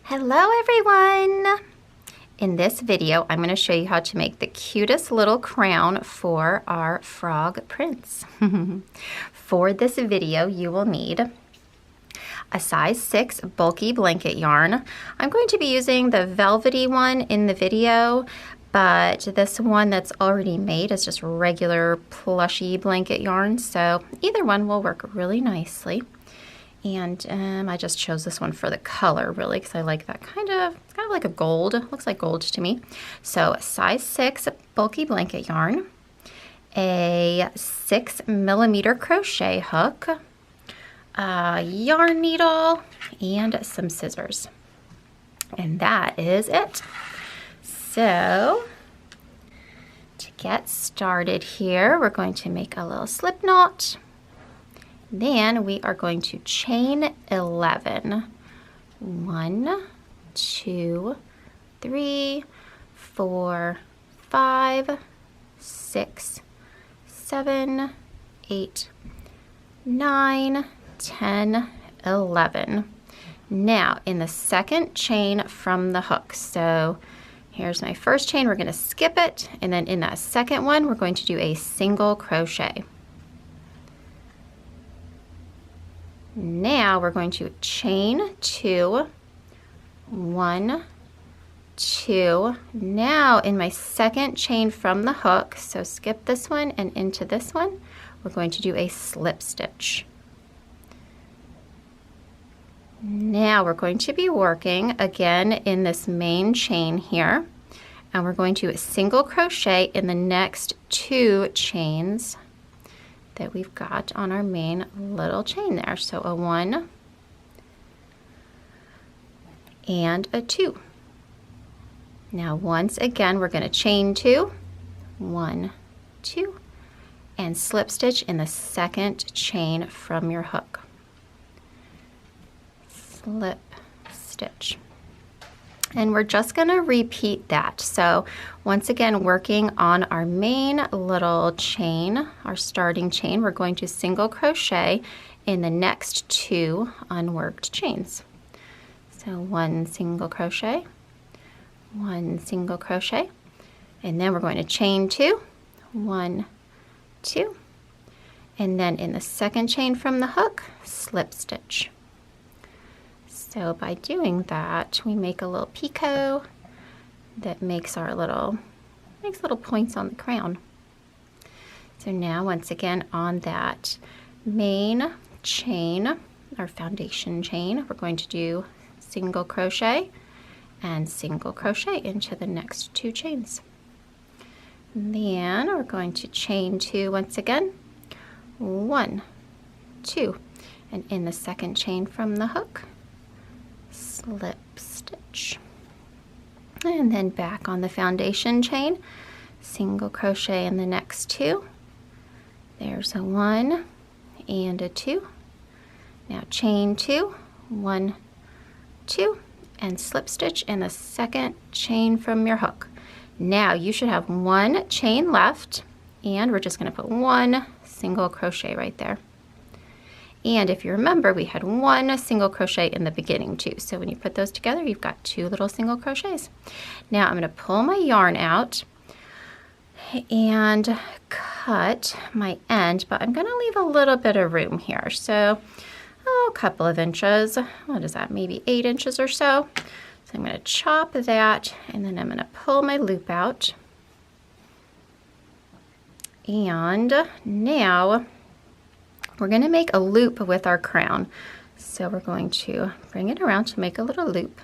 Hello everyone! In this video, I'm going to show you how to make the cutest little crown for our frog prince. For this video, you will need a size 6 bulky blanket yarn. I'm going to be using the velvety one in the video, but this one that's already made is just regular plushy blanket yarn, so either one will work really nicely. And I just chose this one for the color, really, because I like that it's kind of like a gold. It looks like gold to me. So size 6 bulky blanket yarn, a 6mm crochet hook, a yarn needle, and some scissors. And that is it. So to get started here, we're going to make a little slip knot. Then we are going to chain 11. 1, 2, 3, 4, 5, 6, 7, 8, 9, 10, 11. Now in the second chain from the hook, so here's my first chain, we're going to skip it, and then in that second one we're going to do a single crochet. Now we're going to chain 2, 1, 2. Now in my second chain from the hook, so skip this one and into this one, we're going to do a slip stitch. Now we're going to be working again in this main chain here, and we're going to single crochet in the next 2 chains that we've got on our main little chain there. So a 1 and a 2. Now once again we're going to chain 2, 1, 2, and slip stitch in the second chain from your hook. Slip stitch. And we're just going to repeat that. So once again, working on our main little chain, our starting chain, we're going to single crochet in the next 2 unworked chains. So 1 single crochet, 1 single crochet, and then we're going to chain 2, 1, 2, and then in the second chain from the hook, slip stitch. So by doing that, we make a little picot that makes our little points on the crown. So now once again on that main chain, our foundation chain, we're going to do single crochet and single crochet into the next 2 chains. Then we're going to chain 2 once again, 1, 2, and in the second chain from the hook, slip stitch. And then back on the foundation chain, single crochet in the next 2. There's a 1 and a 2. Now chain 2, 1, 2, and slip stitch in the second chain from your hook. Now you should have 1 chain left, and we're just going to put 1 single crochet right there. And if you remember, we had 1 single crochet in the beginning too. So when you put those together, you've got 2 little single crochets. Now I'm going to pull my yarn out and cut my end, but I'm going to leave a little bit of room here. So a couple of inches. What is that? Maybe 8 inches or so. So I'm going to chop that, and then I'm going to pull my loop out. And now we're going to make a loop with our crown. So we're going to bring it around to make a little loop.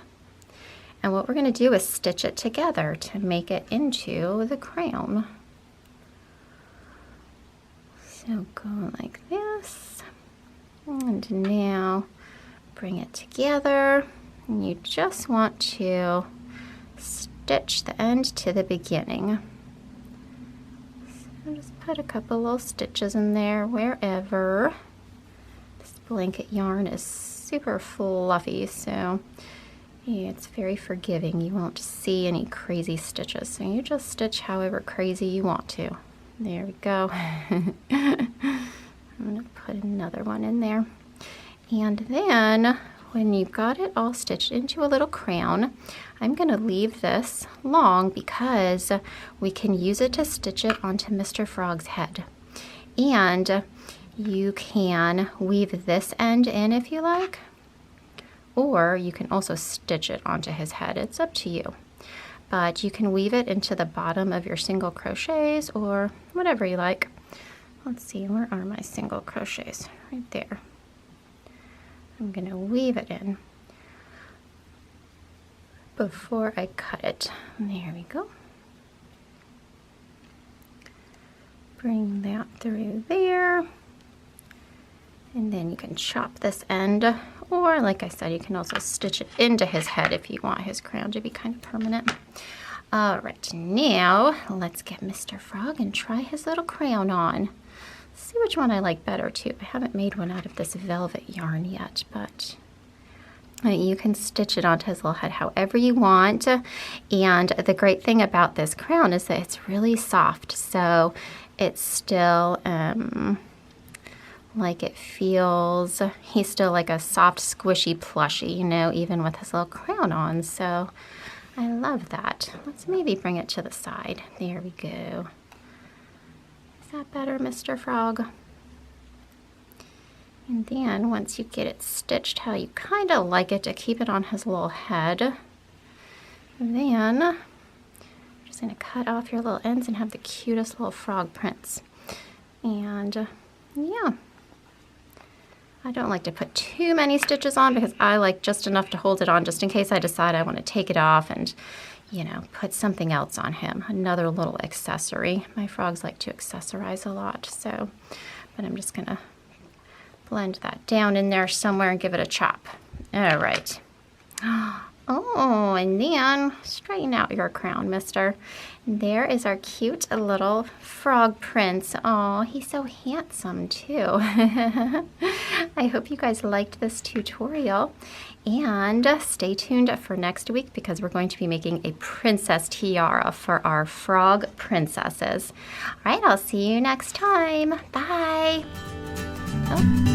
And what we're going to do is stitch it together to make it into the crown. So go like this. And now bring it together. And you just want to stitch the end to the beginning. So just put a couple little stitches in there wherever. This blanket yarn is super fluffy, so yeah, it's very forgiving. You won't see any crazy stitches, so you just stitch however crazy you want to. There we go. I'm going to put another one in there. And then when you've got it all stitched into a little crown, I'm going to leave this long because we can use it to stitch it onto Mr. Frog's head. And you can weave this end in if you like, or you can also stitch it onto his head. It's up to you. But you can weave it into the bottom of your single crochets or whatever you like. Let's see, where are my single crochets? Right there. I'm going to weave it in before I cut it. There we go. Bring that through there. And then you can chop this end, or like I said, you can also stitch it into his head if you want his crown to be kind of permanent. All right, now let's get Mr. Frog and try his little crown on. See which one I like better too. I haven't made one out of this velvet yarn yet, but you can stitch it onto his little head however you want. And the great thing about this crown is that it's really soft, so it's still like it feels, he's still like a soft squishy plushie, you know, even with his little crown on. So I love that. Let's maybe bring it to the side. There we go. Is that better, Mr. Frog? And then once you get it stitched how you kind of like it to keep it on his little head, then I'm just going to cut off your little ends and have the cutest little frog prints. And yeah, I don't like to put too many stitches on because I like just enough to hold it on just in case I decide I want to take it off and, you know, put something else on him, another little accessory. My frogs like to accessorize a lot, so, but I'm just gonna blend that down in there somewhere and give it a chop. All right. Oh, and then straighten out your crown, mister. There is our cute little frog prince. Oh, he's so handsome too. I hope you guys liked this tutorial, and stay tuned for next week because we're going to be making a princess tiara for our frog princesses. All right, I'll see you next time. Bye. Oh.